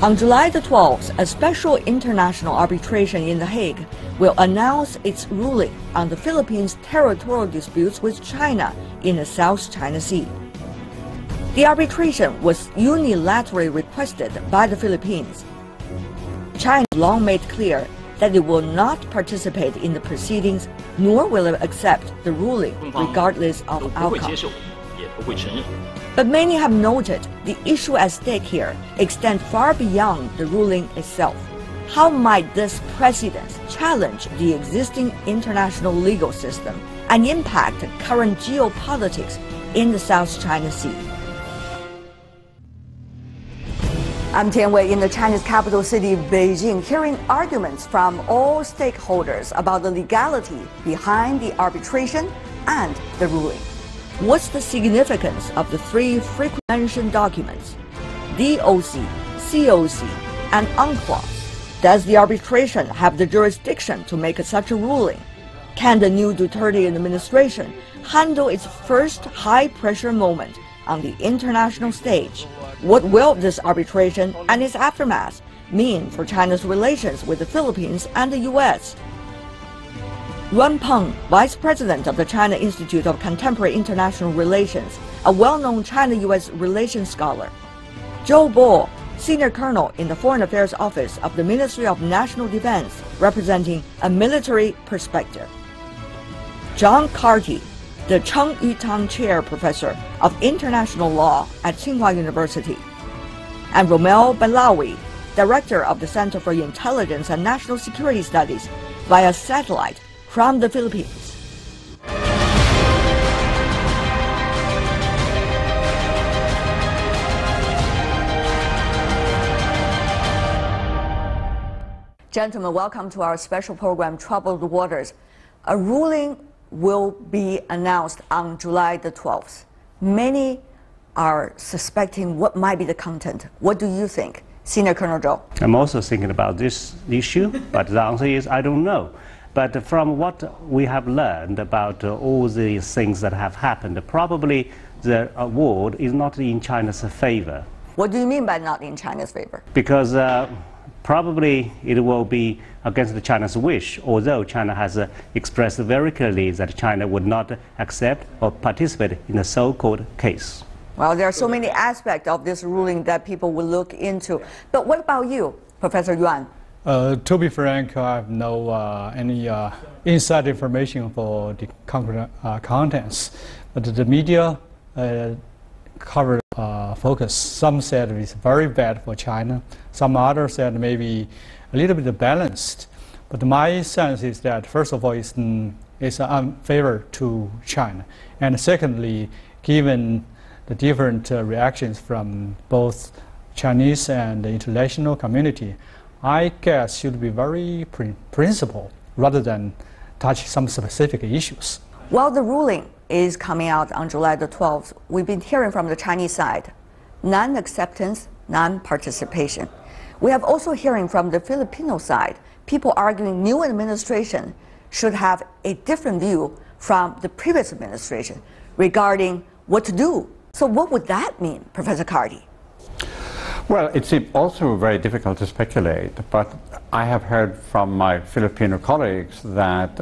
On July the 12th, a special international arbitration in The Hague will announce its ruling on the Philippines' territorial disputes with China in the South China Sea. The arbitration was unilaterally requested by the Philippines. China long made clear that it will not participate in the proceedings, nor will it accept the ruling regardless of outcome. But many have noted the issue at stake here extends far beyond the ruling itself. How might this precedent challenge the existing international legal system and impact current geopolitics in the South China Sea? I'm Tian Wei in the Chinese capital city, Beijing, hearing arguments from all stakeholders about the legality behind the arbitration and the ruling. What's the significance of the three frequently mentioned documents, DOC, COC, and UNCLOS? Does the arbitration have the jurisdiction to make such a ruling? Can the new Duterte administration handle its first high-pressure moment on the international stage? What will this arbitration and its aftermath mean for China's relations with the Philippines and the U.S.? Guan, Vice President of the China Institute of Contemporary International Relations, a well-known China-U.S. relations scholar. Zhou Bo, Senior Colonel in the Foreign Affairs Office of the Ministry of National Defense, representing a military perspective. John Carty, the Cheng Yutang Chair Professor of International Law at Tsinghua University. And Romel Balawi, Director of the Center for Intelligence and National Security Studies, via satellite from the Philippines. Gentlemen, welcome to our special program, Troubled Waters. A ruling will be announced on July the 12th. Many are suspecting what might be the content. What do you think, Senior Colonel Zhou? I'm also thinking about this issue, but the answer is I don't know. But from what we have learned about all these things that have happened, probably the award is not in China's favor. What do you mean by not in China's favor? Because probably it will be against China's wish, although China has expressed very clearly that China would not accept or participate in the so-called case. Well, there are so many aspects of this ruling that people will look into. But what about you, Professor Yuan? To be frank, I have no any inside information for the contents. But the media covered focus. Some said it's very bad for China. Some others said maybe a little bit balanced. But my sense is that, first of all, it's unfavorable to China. And secondly, given the different reactions from both Chinese and the international community, I guess should be very principled rather than touch some specific issues. Well, the ruling is coming out on July the 12th. We've been hearing from the Chinese side, non-acceptance, non-participation. We have also hearing from the Filipino side, people arguing new administration should have a different view from the previous administration regarding what to do. So what would that mean, Professor Carty? Well, it's also very difficult to speculate, but I have heard from my Filipino colleagues that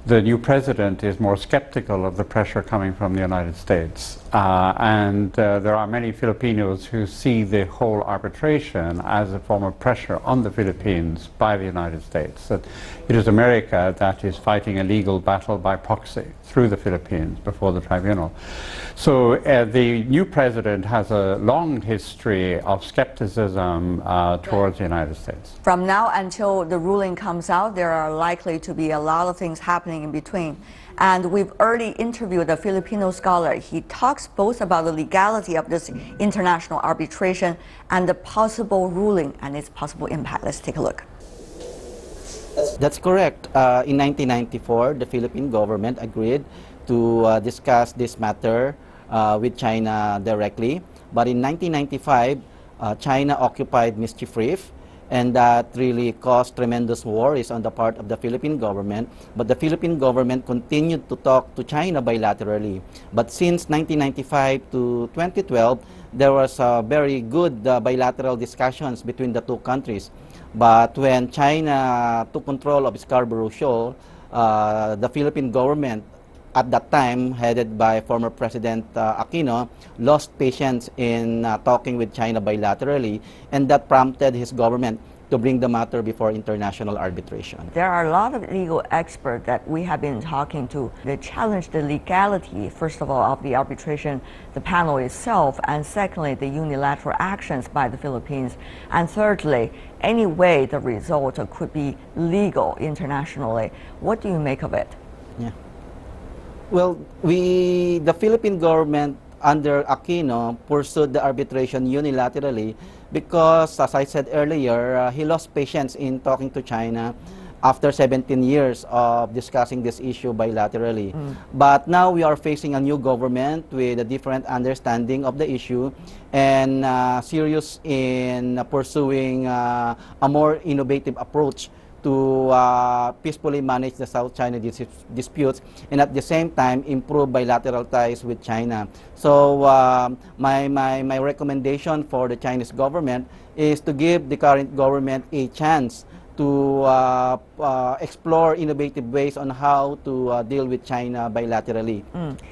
the new president is more skeptical of the pressure coming from the United States. And there are many Filipinos who see the whole arbitration as a form of pressure on the Philippines by the United States. That it is America that is fighting a legal battle by proxy through the Philippines before the tribunal. So the new president has a long history of skepticism towards the United States. From now until the ruling comes out, there are likely to be a lot of things happening in between. And we've already interviewed a Filipino scholar. He talks both about the legality of this international arbitration and the possible ruling and its possible impact. Let's take a look. That's correct. In 1994, the Philippine government agreed to discuss this matter with China directly. But in 1995, China occupied Mischief Reef, and that really caused tremendous worries on the part of the Philippine government. But the Philippine government continued to talk to China bilaterally. But since 1995 to 2012, there was very good bilateral discussions between the two countries. But when China took control of Scarborough Shoal, the Philippine government at that time, headed by former President Aquino, lost patience in talking with China bilaterally, and that prompted his government to bring the matter before international arbitration. There are a lot of legal experts that we have been talking to. They challenge the legality, first of all, of the arbitration, the panel itself, and secondly, the unilateral actions by the Philippines, and thirdly, any way the result could be legal internationally. What do you make of it? Yeah. Well, the Philippine government under Aquino pursued the arbitration unilaterally because, as I said earlier, he lost patience in talking to China after 17 years of discussing this issue bilaterally. But now we are facing a new government with a different understanding of the issue and serious in pursuing a more innovative approach to peacefully manage the South China disputes and at the same time improve bilateral ties with China. So my recommendation for the Chinese government is to give the current government a chance to explore innovative ways on how to deal with China bilaterally.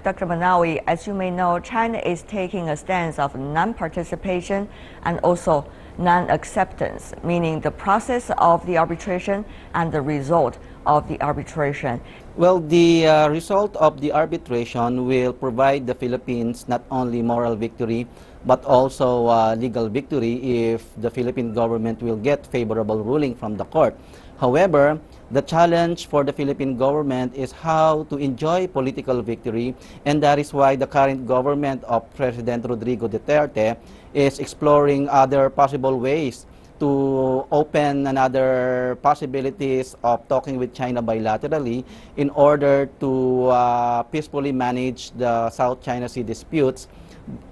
Dr. Manawi, as you may know, China is taking a stance of non-participation and also non-acceptance, meaning the process of the arbitration and the result of the arbitration. Well, the result of the arbitration will provide the Philippines not only moral victory, but also legal victory if the Philippine government will get favorable ruling from the court. However, the challenge for the Philippine government is how to enjoy political victory, and that is why the current government of President Rodrigo Duterte is exploring other possible ways to open another possibilities of talking with China bilaterally in order to peacefully manage the South China Sea disputes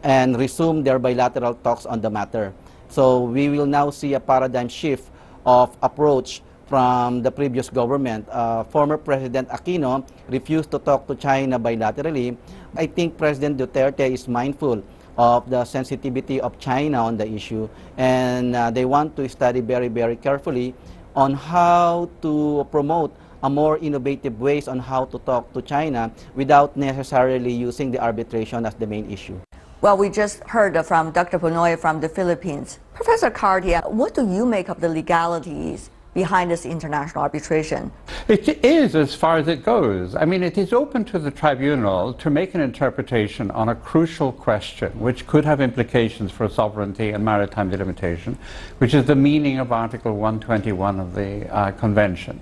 and resume their bilateral talks on the matter. So we will now see a paradigm shift of approach from the previous government. Former President Aquino refused to talk to China bilaterally. I think President Duterte is mindful of the sensitivity of China on the issue, and they want to study very, very carefully on how to promote a more innovative ways on how to talk to China without necessarily using the arbitration as the main issue. Well, we just heard from Dr. Punoy from the Philippines. Professor Cardia, what do you make of the legalities behind this international arbitration? It is, as far as it goes. I mean, it is open to the tribunal to make an interpretation on a crucial question, which could have implications for sovereignty and maritime delimitation, which is the meaning of Article 121 of the Convention.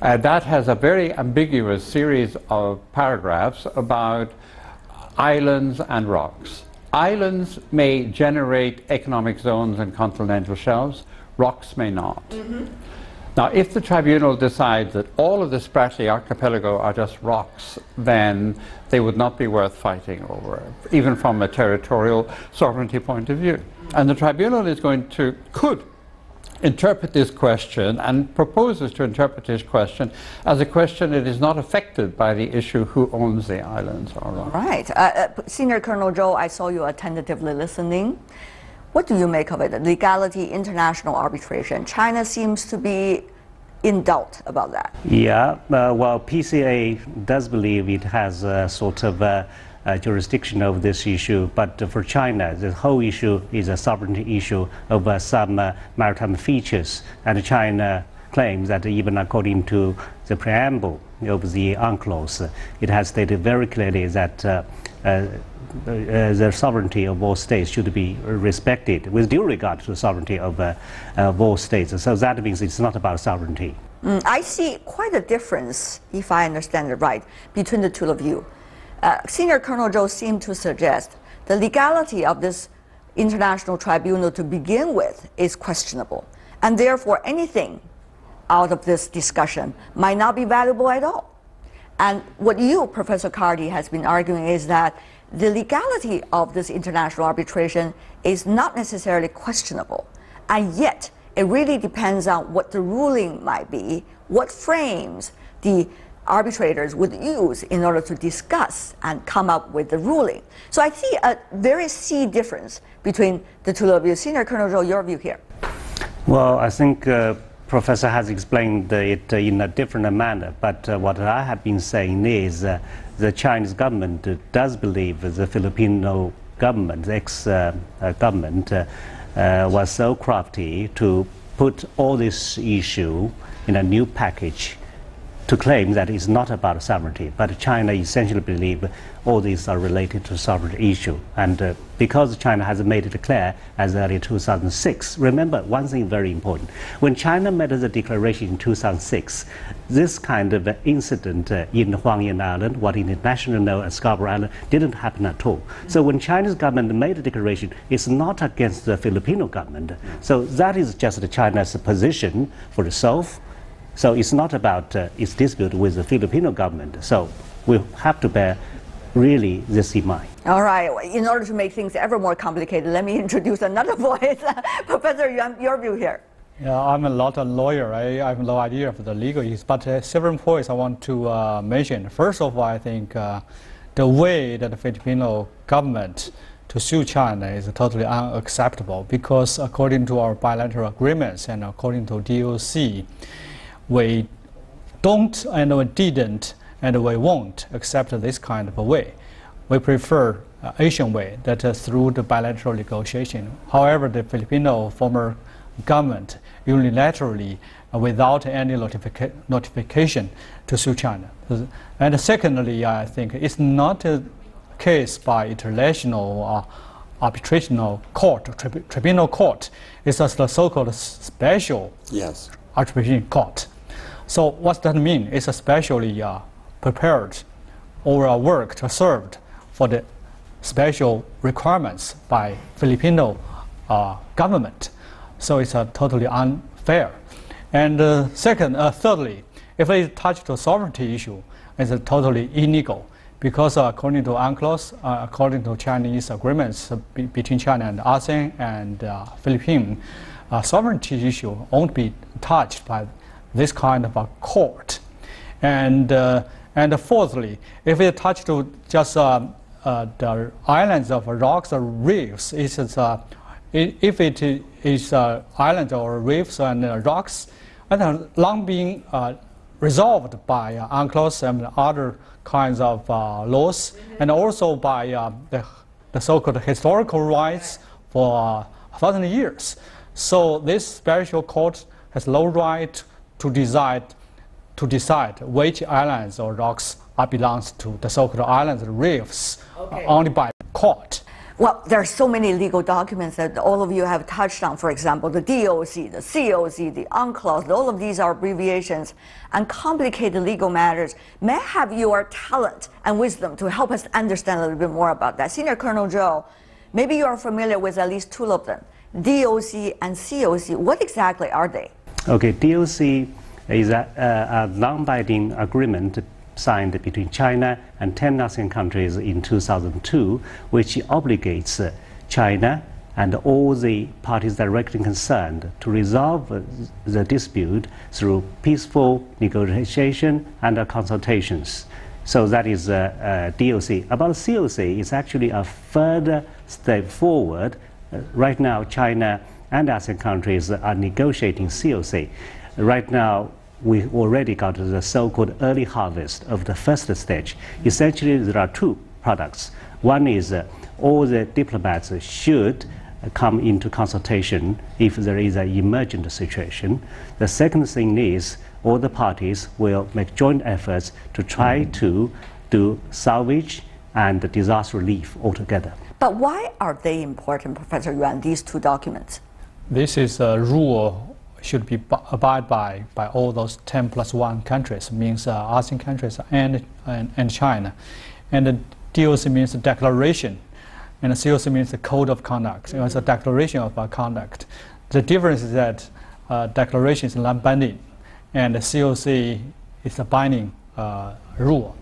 That has a very ambiguous series of paragraphs about islands and rocks. Islands may generate economic zones and continental shelves, rocks may not. Now, if the tribunal decides that all of the Spratly archipelago are just rocks, then they would not be worth fighting over, even from a territorial sovereignty point of view. And the tribunal is could interpret this question and proposes to interpret this question as a question that is not affected by the issue who owns the islands or rocks. Right. Senior Colonel Zhou, I saw you attentively listening. What do you make of it? Legality, international arbitration. China seems to be in doubt about that. Yeah, well, PCA does believe it has a sort of jurisdiction over this issue, but for China, the whole issue is a sovereignty issue over some maritime features, and China claims that even according to the preamble of the UNCLOS, it has stated very clearly that the sovereignty of all states should be respected with due regard to the sovereignty of all states. So that means it's not about sovereignty. I see quite a difference, if I understand it right, between the two of you. Senior Colonel Zhou seemed to suggest the legality of this international tribunal to begin with is questionable, and therefore anything out of this discussion might not be valuable at all. And what you, Professor Cardy, has been arguing is that the legality of this international arbitration is not necessarily questionable, and yet it really depends on what the ruling might be, what frames the arbitrators would use in order to discuss and come up with the ruling. So I see a very key difference between the two of you. Senior Colonel Zhou, your view here. Well, I think Professor has explained it in a different manner, but what I have been saying is the Chinese government does believe the Filipino government, the ex-government, was so crafty to put all this issue in a new package to claim that it's not about sovereignty, but China essentially believes all these are related to sovereignty issue. And because China has made it clear as early 2006, remember one thing very important. When China made the declaration in 2006, this kind of incident in Huangyan Island, what international know as Scarborough Island, didn't happen at all. So when China's government made the declaration, it's not against the Filipino government. So that is just China's position for itself. So it's not about its dispute with the Filipino government. So we have to bear really this in mind. All right. In order to make things ever more complicated, let me introduce another voice. Professor Yuan, your view here. Yeah, I'm not a lawyer. I have no idea of the legal issues, but several points I want to mention. First of all, I think the way that the Filipino government to sue China is totally unacceptable, because according to our bilateral agreements and according to DOC, we don't and we didn't and we won't accept this kind of a way. We prefer Asian way, that is through the bilateral negotiation. However, the Filipino former government unilaterally, without any notification, to sue China. And secondly, I think it's not a case by international arbitration court, tribunal court. It's just the so-called special arbitration court. So what does that mean? It's a specially prepared or worked or served for the special requirements by Filipino government. So it's totally unfair. And thirdly, if it touches the sovereignty issue, it's totally illegal, because according to UNCLOS, according to Chinese agreements between China and ASEAN and Philippines, sovereignty issue won't be touched by this kind of a court. And fourthly, if it touches to just the islands of rocks or reefs, if it is islands or reefs and rocks, and long being resolved by UNCLOS and other kinds of laws, and also by the so-called historical rights for 1,000 years. So this special court has no right to decide which islands or rocks belongs to the so-called islands and reefs, only by court. Well, there are so many legal documents that all of you have touched on. For example, the DOC, the COC, the UNCLOS, all of these are abbreviations and complicated legal matters. May I have your talent and wisdom to help us understand a little bit more about that? Senior Colonel Zhou, maybe you are familiar with at least two of them, DOC and COC. What exactly are they? Okay, DOC is a non-binding agreement signed between China and 10 ASEAN countries in 2002, which obligates China and all the parties directly concerned to resolve the dispute through peaceful negotiation and consultations. So that is DOC. About COC, it's actually a further step forward. Right now, China and ASEAN countries are negotiating COC. Right now, we already got the so-called early harvest of the first stage. Essentially, there are two products. One is all the diplomats should come into consultation if there is an emergent situation. The second thing is all the parties will make joint efforts to try to do salvage and disaster relief altogether. But why are they important, Professor Yuan, these two documents? This is a rule should be abided by all those 10+1 countries, means ASEAN countries and China. And the DOC means the declaration, and the COC means the code of conduct. It's a declaration of conduct. The difference is that declaration is non-binding, and the COC is a binding rule.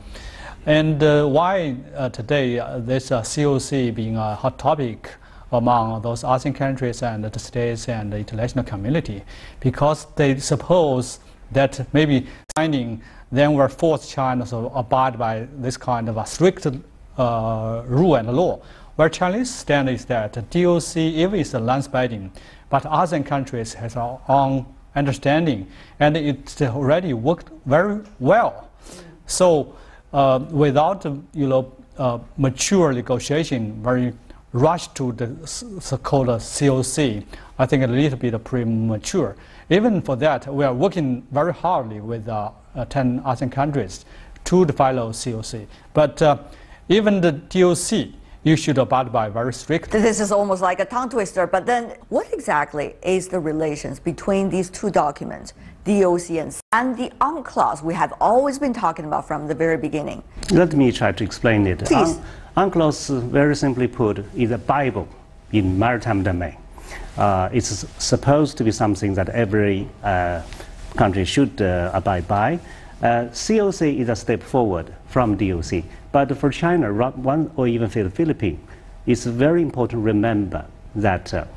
And why today this COC being a hot topic among those ASEAN countries and the states and the international community, because they suppose that maybe signing then will force China to abide by this kind of a strict rule and law. Where Chinese stand is that DOC, even it's a land-spreading, but ASEAN countries has our own understanding, and it already worked very well. So without mature negotiation, very rushed to the so-called COC, I think a little bit premature. Even for that, we are working very hardly with 10 ASEAN countries to follow COC. But even the DOC, you should abide by very strict. This is almost like a tongue twister, but then what exactly is the relations between these two documents, DOC and the UNCLOS we have always been talking about from the very beginning? Let me try to explain it. Please. UNCLOS, very simply put, is a Bible in maritime domain. It's supposed to be something that every country should abide by. COC is a step forward from DOC. But for China, or even for the Philippines, it's very important to remember that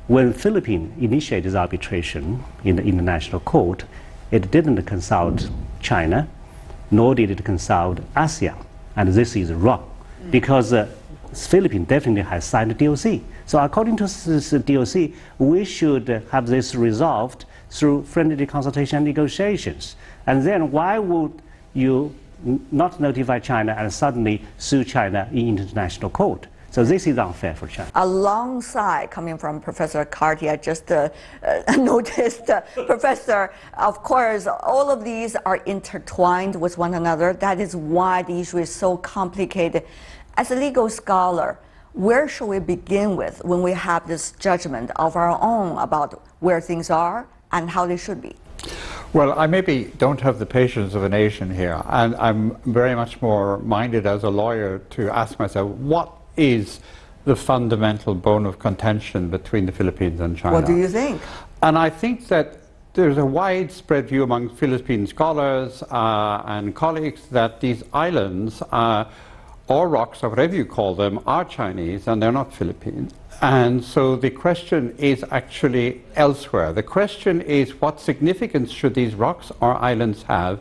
when Philippines initiated arbitration in the international court, it didn't consult China, nor did it consult ASEAN. And this is wrong, because Philippines definitely has signed the DOC. So according to this DOC, we should have this resolved through friendly consultation and negotiations. And then why would you not notify China and suddenly sue China in international court? So this is unfair for China. Alongside, coming from Professor Carty, I just noticed, Professor, of course, all of these are intertwined with one another. That is why the issue is so complicated. As a legal scholar, where should we begin with when we have this judgment of our own about where things are and how they should be? Well, I maybe don't have the patience of a nation here, and I'm very much more minded as a lawyer to ask myself, what is the fundamental bone of contention between the Philippines and China? What do you think? And I think that there's a widespread view among Philippine scholars and colleagues that these islands, or rocks, or whatever you call them, are Chinese and they're not Philippine. And so the question is actually elsewhere. The question is, what significance should these rocks or islands have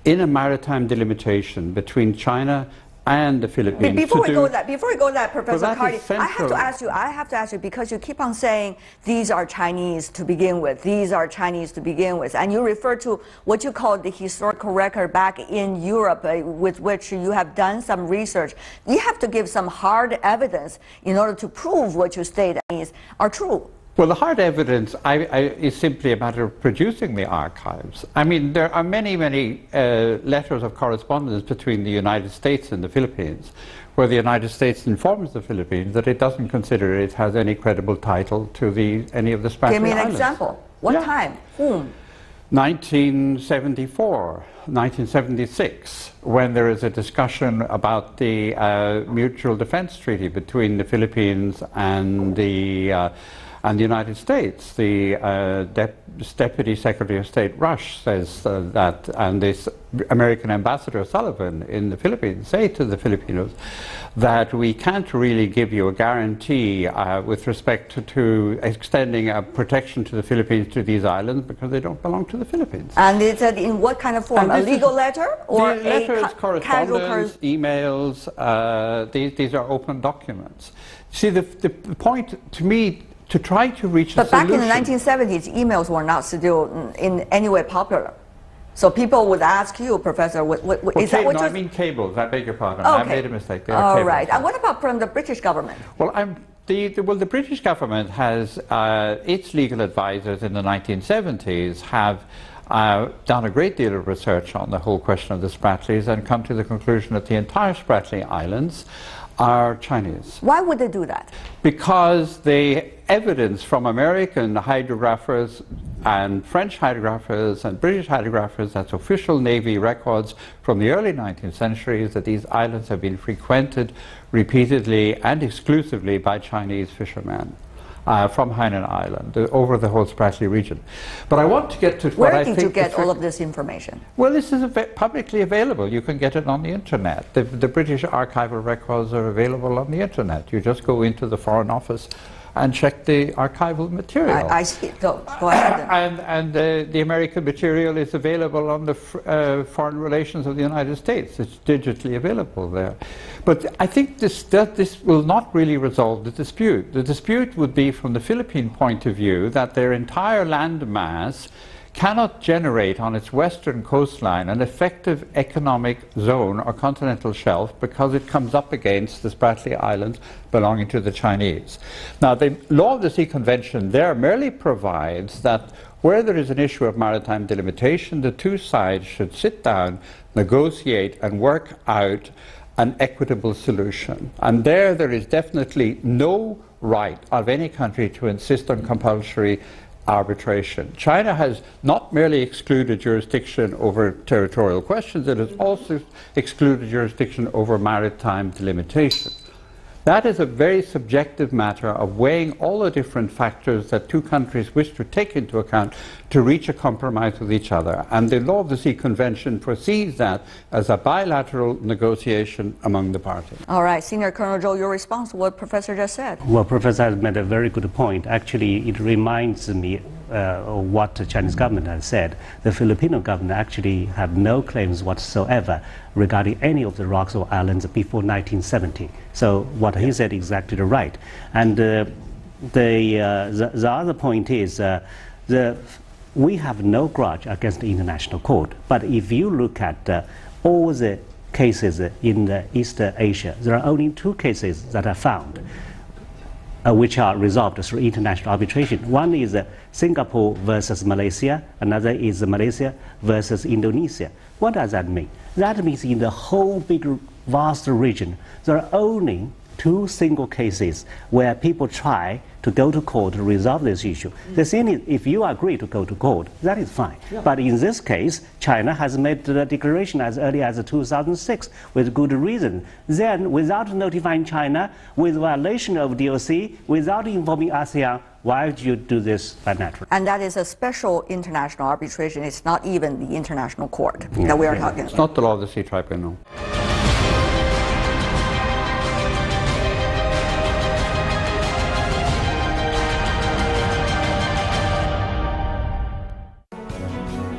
in a maritime delimitation between China and the Philippines? Before we go that, Professor Carty, I have to ask you, because you keep on saying these are Chinese to begin with, these are Chinese to begin with, and you refer to what you call the historical record back in Europe, with which you have done some research. You have to give some hard evidence in order to prove what you state are true. Well, the hard evidence is simply a matter of producing the archives. I mean, there are many, many letters of correspondence between the United States and the Philippines, where the United States informs the Philippines that it doesn't consider it has any credible title to any of the Spratly Islands. Give me an example. What time? Whom? 1974, 1976, when there is a discussion about the mutual defense treaty between the Philippines and the United States. The Deputy Secretary of State Rush says that, and this American Ambassador Sullivan in the Philippines say to the Filipinos that we can't really give you a guarantee with respect to extending a protection to the Philippines to these islands because they don't belong to the Philippines. And it's in what kind of form? A legal letter or the letters, correspondence, emails? These are open documents. See, the point to me, to try to reach a solution. But back in the 1970s, emails were not still in any way popular. So people would ask you, Professor, is that what I mean cables. I beg your pardon. Okay. I made a mistake. They are All cables. right. And what about from the British government? Well, the British government has, its legal advisors in the 1970s have done a great deal of research on the whole question of the Spratlys and come to the conclusion that the entire Spratly Islands are Chinese. Why would they do that? Because the evidence from American hydrographers and French hydrographers and British hydrographers, that's official Navy records from the early 19th century, is that these islands have been frequented repeatedly and exclusively by Chinese fishermen. from Hainan Island over the whole Spratly region. But I want to get to what I think... Where did you get all of this information? Well, this is publicly available. You can get it on the internet. The British archival records are available on the internet. You just go into the Foreign Office and check the archival material. I see. Go ahead then. And the American material is available on the Foreign Relations of the United States. It's digitally available there. But I think this will not really resolve the dispute. The dispute would be from the Philippine point of view that their entire land mass cannot generate on its western coastline an effective economic zone or continental shelf because it comes up against the Spratly Islands belonging to the Chinese. Now, the Law of the Sea Convention there merely provides that where there is an issue of maritime delimitation, the two sides should sit down, negotiate, and work out an equitable solution. And there is definitely no right of any country to insist on compulsory arbitration. China has not merely excluded jurisdiction over territorial questions, it has also excluded jurisdiction over maritime delimitation. That is a very subjective matter of weighing all the different factors that two countries wish to take into account to reach a compromise with each other. And the Law of the Sea Convention foresees that as a bilateral negotiation among the parties. All right, Senior Colonel Zhou, your response to what Professor just said? Well, Professor has made a very good point. Actually, it reminds me of what the Chinese government has said. The Filipino government actually had no claims whatsoever regarding any of the rocks or islands before 1970. So what he said is exactly right. And the other point is we have no grudge against the international court. But if you look at all the cases in East Asia, there are only two cases that are found which are resolved through international arbitration. One is Singapore versus Malaysia, another is Malaysia versus Indonesia. What does that mean? That means in the whole big vast region, there are only two single cases where people try to go to court to resolve this issue. The thing is, if you agree to go to court, that is fine. Yeah. But in this case, China has made the declaration as early as 2006 with good reason. Then, without notifying China, with violation of DOC, without informing ASEAN, why would you do this bilaterally? And that is a special international arbitration. It's not even the international court that we are talking about. It's not the Law of the Sea Tribunal.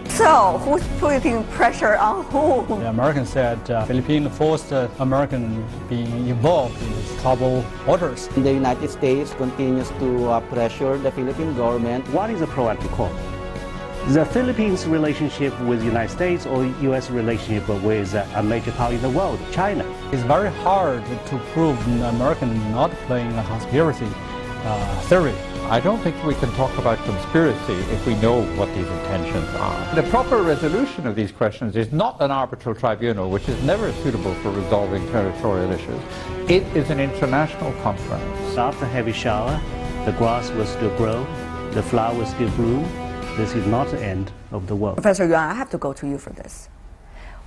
So, who's putting pressure on who? The Americans said Philippines forced American being involved in these troubled waters. The United States continues to pressure the Philippine government. What is a pro and con? The Philippines' relationship with the United States or U.S. relationship with a major power in the world, China? It's very hard to prove American not playing a conspiracy theory. I don't think we can talk about conspiracy if we know what these intentions are. The proper resolution of these questions is not an arbitral tribunal, which is never suitable for resolving territorial issues. It is an international conference. After heavy shower, the grass will still grow, the flower will still bloom. This is not the end of the world. Professor Yuan, I have to go to you for this.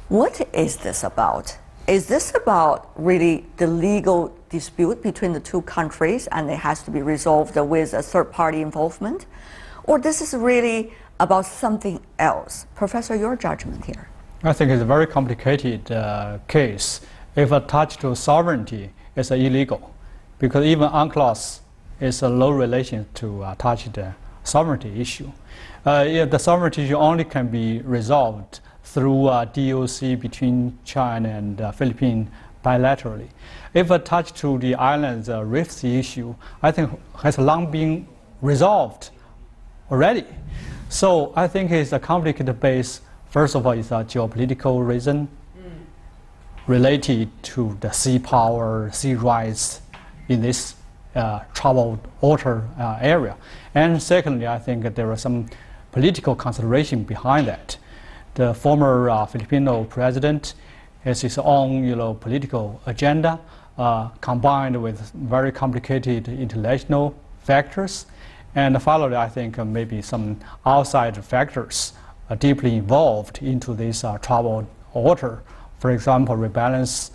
What is this about? Is this about really the legal dispute between the two countries and it has to be resolved with a third-party involvement? Or this is really about something else? Professor, your judgment here. I think it's a very complicated case. If attached to sovereignty, it's illegal, because even UNCLOS is a low relation to touch the sovereignty issue. The sovereignty issue only can be resolved through DOC between China and Philippines bilaterally. If attached to the island's Rift Sea issue, I think has long been resolved already. So I think it's a complicated base. First of all, it's a geopolitical reason related to the sea power, sea rights in this troubled water area. And secondly, I think there are some political consideration behind that. The former Filipino president has his own political agenda combined with very complicated international factors. And finally, I think maybe some outside factors are deeply involved into this troubled water. For example, rebalance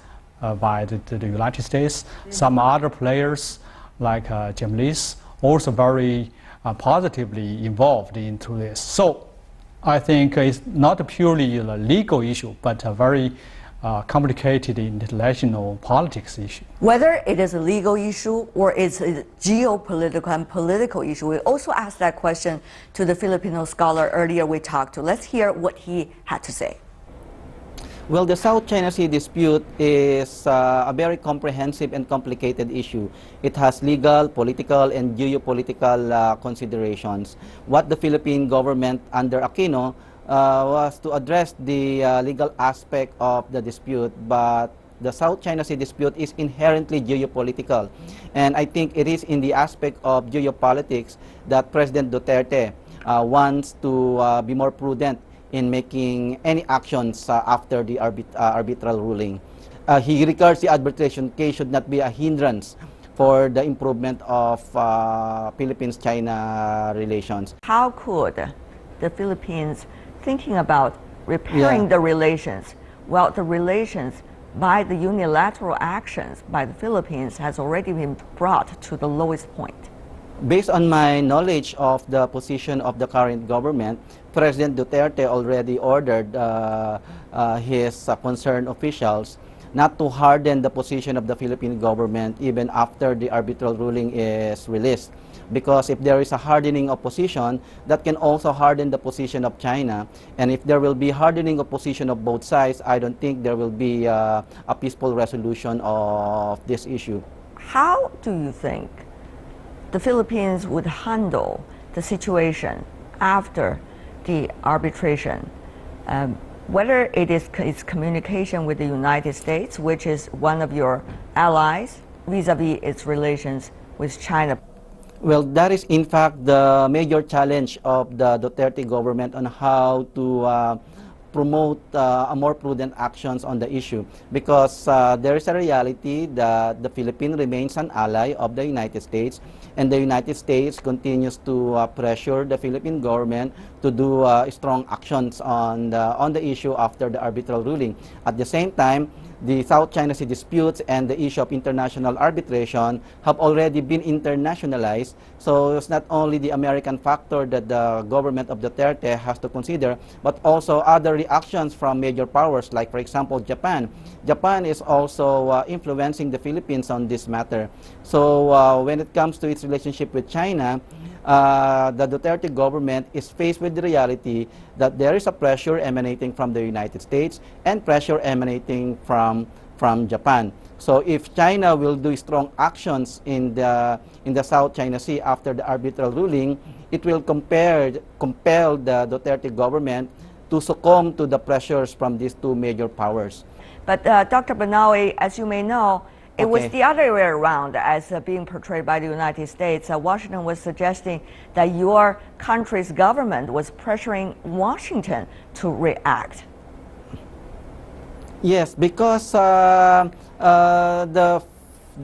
by the United States, some other players like Japanese also very positively involved into this. So I think it's not purely a legal issue, but a very complicated international politics issue. Whether it is a legal issue or it's a geopolitical and political issue, we also asked that question to the Filipino scholar earlier we talked to. Let's hear what he had to say. Well, the South China Sea dispute is a very comprehensive and complicated issue. It has legal, political, and geopolitical considerations. What the Philippine government under Aquino was to address the legal aspect of the dispute, but the South China Sea dispute is inherently geopolitical. And I think it is in the aspect of geopolitics that President Duterte wants to be more prudent in making any actions after the arbitral ruling. He regards the arbitration case should not be a hindrance for the improvement of Philippines-China relations. How could the Philippines thinking about repairing the relations? Well, the relations by the unilateral actions by the Philippines has already been brought to the lowest point. Based on my knowledge of the position of the current government, President Duterte already ordered his concerned officials not to harden the position of the Philippine government even after the arbitral ruling is released. Because if there is a hardening of position, that can also harden the position of China. And if there will be hardening of position of both sides, I don't think there will be a peaceful resolution of this issue. How do you think the Philippines would handle the situation after the arbitration? Whether it is its communication with the United States, which is one of your allies, vis-a-vis its relations with China? Well, that is in fact the major challenge of the Duterte government on how to promote a more prudent actions on the issue, because there is a reality that the Philippines remains an ally of the United States, and the United States continues to pressure the Philippine government to do strong actions on the issue after the arbitral ruling. At the same time, the South China Sea disputes and the issue of international arbitration have already been internationalized. So it's not only the American factor that the government of Duterte has to consider, but also other reactions from major powers, like, for example, Japan. Japan is also influencing the Philippines on this matter. So when it comes to its relationship with China, the Duterte government is faced with the reality that there is a pressure emanating from the United States and pressure emanating from Japan. So if China will do strong actions in the South China Sea after the arbitral ruling, it will compel the Duterte government to succumb to the pressures from these two major powers. But Dr. Banawi, as you may know, it was the other way around as being portrayed by the United States. Washington was suggesting that your country's government was pressuring Washington to react. Yes, because the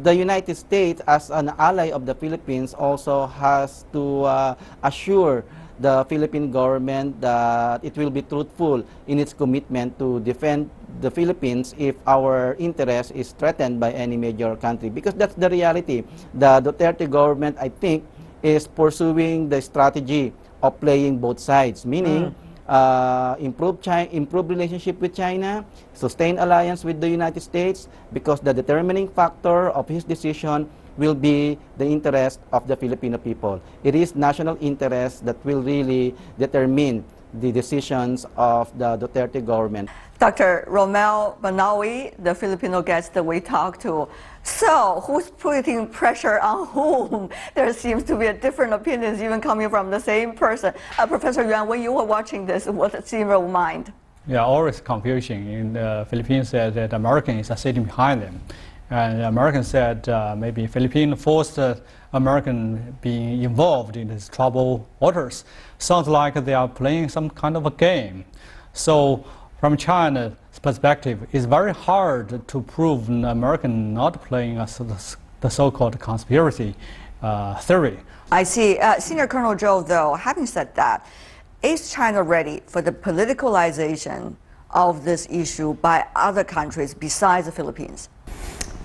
United States, as an ally of the Philippines, also has to assure the Philippine government that it will be truthful in its commitment to defend the Philippines if our interest is threatened by any major country. Because that's the reality. The Duterte government, I think, is pursuing the strategy of playing both sides, meaning improve relationship with China, sustain alliance with the United States, because the determining factor of his decision will be the interest of the Filipino people. It is national interest that will really determine the decisions of the Duterte government. Dr. Romel Banawi, the Filipino guest that we talked to. So, who's putting pressure on whom? There seems to be a different opinions even coming from the same person. Professor Yuan, when you were watching this, what's in your mind? Yeah, always confusion. In the Philippines, said that Americans are sitting behind them. And the Americans said maybe Philippines forced American being involved in these troubled waters. Sounds like they are playing some kind of a game. So from China's perspective, it's very hard to prove an American not playing the so-called conspiracy theory. I see. Senior Colonel Zhou, though, having said that, is China ready for the politicalization of this issue by other countries besides the Philippines?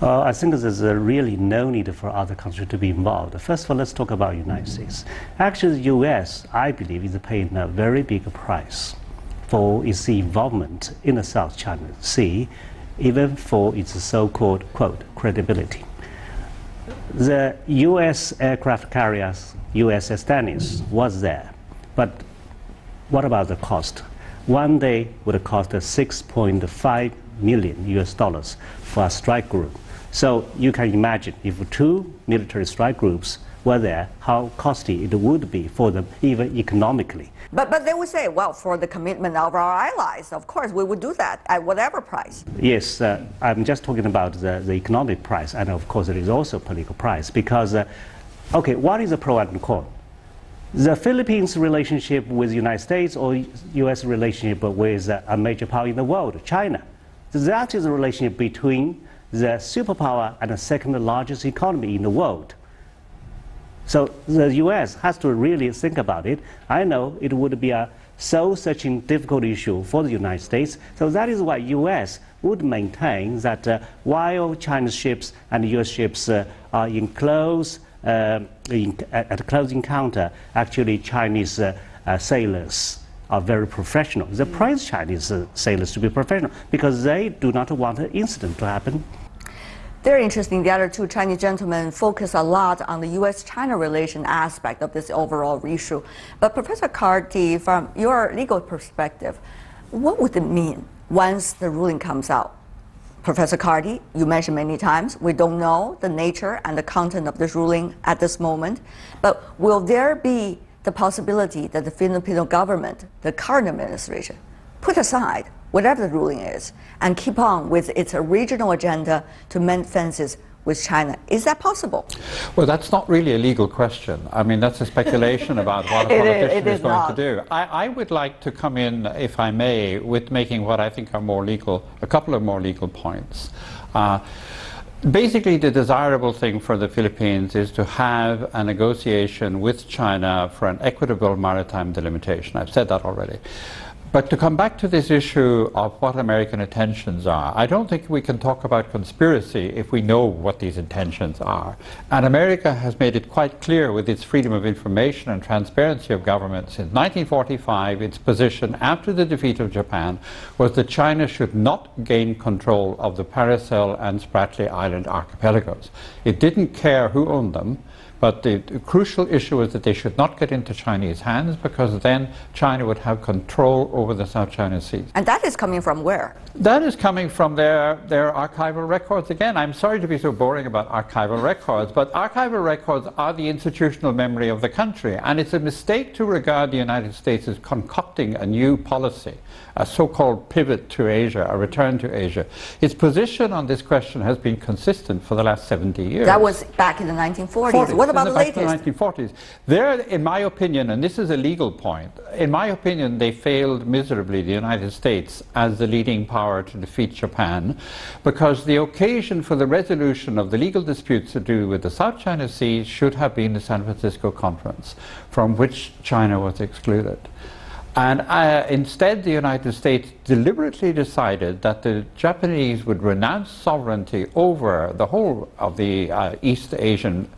I think there's really no need for other countries to be involved. First of all, let's talk about the United States. Actually, the U.S., I believe, is paying a very big price for its involvement in the South China Sea, even for its so-called, quote, credibility. The U.S. aircraft carriers, USS Stennis, was there. But what about the cost? One day would cost $6.5 million US for a strike group. So you can imagine if two military strike groups were there, how costly it would be for them, even economically. But they would say, well, for the commitment of our allies, of course, we would do that at whatever price. Yes, I'm just talking about the economic price, and of course there is also political price, because, okay, what is the pro and con? The Philippines' relationship with the United States or U.S. relationship with a major power in the world, China. That is a relationship between the superpower and the second largest economy in the world. So the U.S. has to really think about it. I know it would be a soul-searching, difficult issue for the United States. So that is why U.S. would maintain that while China's ships and U.S. ships are in close at close encounter, actually Chinese sailors are very professional. They praise Chinese sailors to be professional because they do not want an incident to happen. Very interesting. The other two Chinese gentlemen focus a lot on the U.S.-China relation aspect of this overall issue. But Professor Carty, from your legal perspective, what would it mean once the ruling comes out? Professor Carty, you mentioned many times, we don't know the nature and the content of this ruling at this moment. But will there be the possibility that the Filipino government, the current administration, put aside whatever the ruling is and keep on with its original agenda to mend fences with China? Is that possible? Well, that's not really a legal question. I mean, that's a speculation about what a politician is going to do. I would like to come in, if I may, with making what I think are more legal, a couple of more legal points. Basically, the desirable thing for the Philippines is to have a negotiation with China for an equitable maritime delimitation. I've said that already. But to come back to this issue of what American intentions are, I don't think we can talk about conspiracy if we know what these intentions are. And America has made it quite clear with its freedom of information and transparency of government since 1945, its position after the defeat of Japan was that China should not gain control of the Paracel and Spratly Island archipelagos. It didn't care who owned them. But the crucial issue is that they should not get into Chinese hands, because then China would have control over the South China Sea. And that is coming from where? That is coming from their archival records. Again, I'm sorry to be so boring about archival records, but archival records are the institutional memory of the country. And it's a mistake to regard the United States as concocting a new policy, a so-called pivot to Asia, a return to Asia. Its position on this question has been consistent for the last 70 years. That was back in the 1940s. What about the latest? Back in the 1940s. There, in my opinion, and this is a legal point, in my opinion, they failed miserably, the United States, as the leading power to defeat Japan, because the occasion for the resolution of the legal disputes to do with the South China Sea should have been the San Francisco Conference, from which China was excluded. And instead, the United States deliberately decided that the Japanese would renounce sovereignty over the whole of the East Asian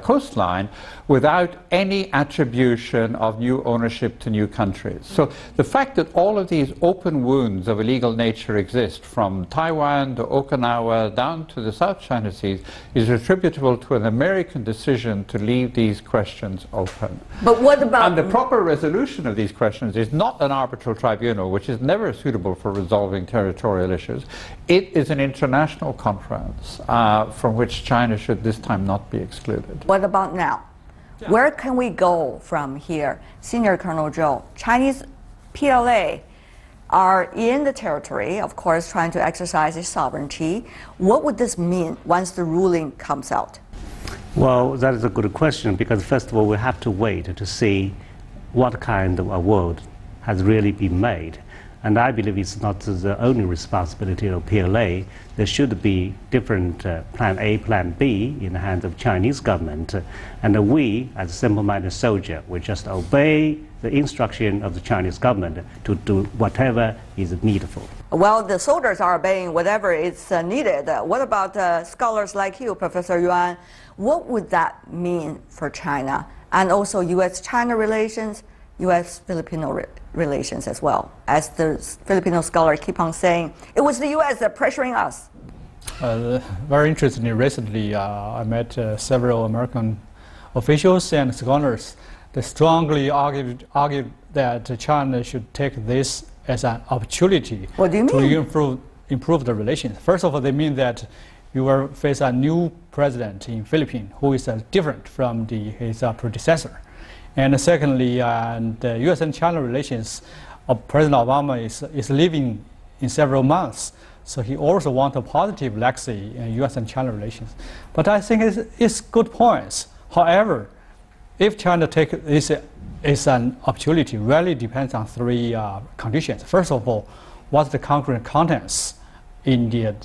coastline without any attribution of new ownership to new countries. So the fact that all of these open wounds of a legal nature exist, from Taiwan to Okinawa down to the South China Seas, is attributable to an American decision to leave these questions open. But what about... And the proper resolution of these questions is not an arbitral tribunal, which is never suitable for resolving territorial issues. It is an international conference from which China should this time not be excluded. What about now? Where can we go from here? Senior Colonel Zhou, Chinese PLA are in the territory, of course, trying to exercise its sovereignty. What would this mean once the ruling comes out? Well, that is a good question, because first of all, we have to wait to see what kind of a world has really been made. And I believe it's not the only responsibility of PLA. There should be different plan A, plan B in the hands of Chinese government. And we, as a simple-minded soldier, we just obey the instruction of the Chinese government to do whatever is needful. Well, the soldiers are obeying whatever is needed. What about scholars like you, Professor Yuan? What would that mean for China and also U.S.-China relations, U.S.-Filipino relations as well? As the Filipino scholar keep on saying, it was the U.S. that pressuring us. Very interestingly, recently I met several American officials and scholars that strongly argued that China should take this as an opportunity to improve the relations. First of all, they mean that you will face a new president in Philippines who is different from his predecessor. And secondly, the U.S. and China relations of President Obama is living in several months. So he also wants a positive legacy in U.S. and China relations. But I think it's good points. However, if China takes this as an opportunity, really depends on three conditions. First of all, what's the concrete contents in the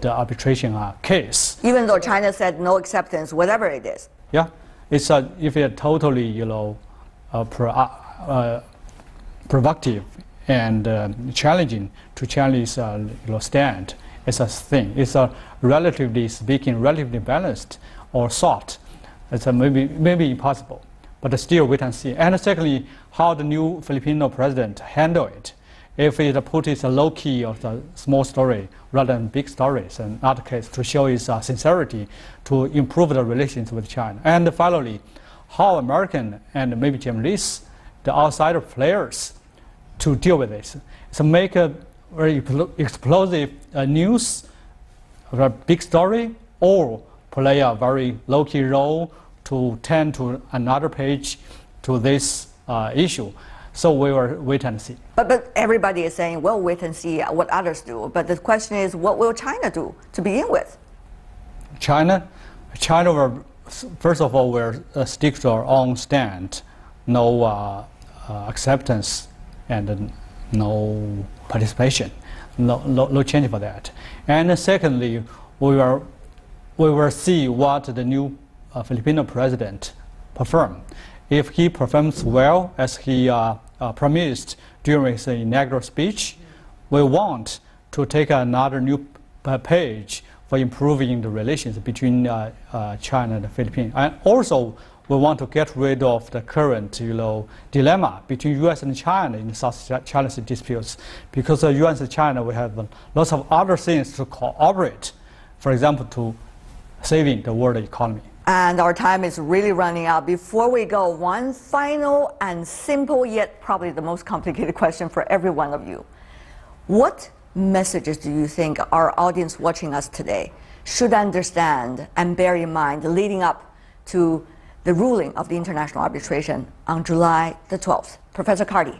arbitration case? Even though China said no acceptance, whatever it is. Yeah, it's if it's totally provocative and challenging to Chinese stand as a thing. It's relatively speaking, relatively balanced or soft. It's maybe impossible, but still wait and see. And secondly, how the new Filipino president handle it. If it puts a low key of the small story rather than big stories, in that case, to show its sincerity to improve the relations with China. And finally, how American and maybe Japanese, the outsider players, to deal with this. So make a very explosive news, a big story, or play a very low-key role to tend to another page to this issue. So we will wait and see. But everybody is saying, well, wait and see what others do. But the question is, what will China do to begin with? China will, first of all, will stick to our own stand, no acceptance and no participation, no change for that. And secondly, we will see what the new Filipino president perform. If he performs well as he promised during his inaugural speech, we want to take another new page for improving the relations between China and the Philippines. And also, we want to get rid of the current dilemma between U.S. and China in South China Sea disputes. Because U.S. and China, we have lots of other things to cooperate, for example, to saving the world economy. And our time is really running out. Before we go, one final and simple yet probably the most complicated question for every one of you. What messages do you think our audience watching us today should understand and bear in mind leading up to the ruling of the international arbitration on July the 12th? Professor Carty.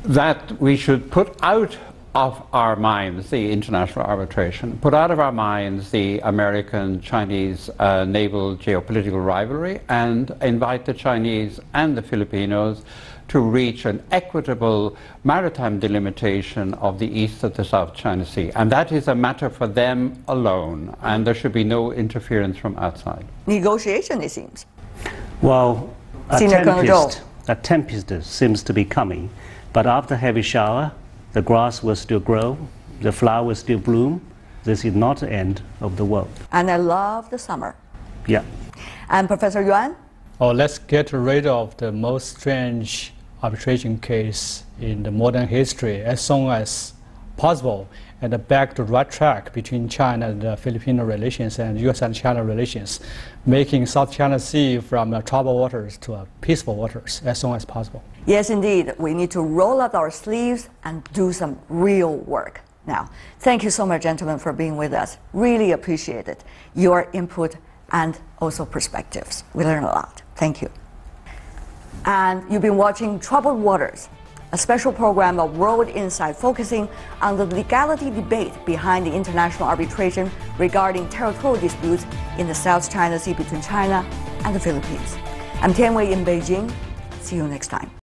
That we should put out of our minds the international arbitration, put out of our minds the American-Chinese naval geopolitical rivalry, and invite the Chinese and the Filipinos to reach an equitable maritime delimitation of the East of the South China Sea. And that is a matter for them alone, and there should be no interference from outside. Negotiation, it seems. Well, a tempest seems to be coming, but after heavy shower, the grass will still grow, the flower will still bloom. This is not the end of the world. And I love the summer. Yeah. And Professor Yuan? Oh, let's get rid of the most strange arbitration case in the modern history as soon as possible, and back to the right track between China and the Filipino relations and U.S. and China relations, making South China Sea from troubled waters to peaceful waters as soon as possible. Yes, indeed. We need to roll up our sleeves and do some real work. Now, thank you so much, gentlemen, for being with us. Really appreciate it. Your input and also perspectives. We learned a lot. Thank you. And you've been watching Troubled Waters, a special program of World Insight focusing on the legality debate behind the international arbitration regarding territorial disputes in the South China Sea between China and the Philippines. I'm Tian Wei in Beijing. See you next time.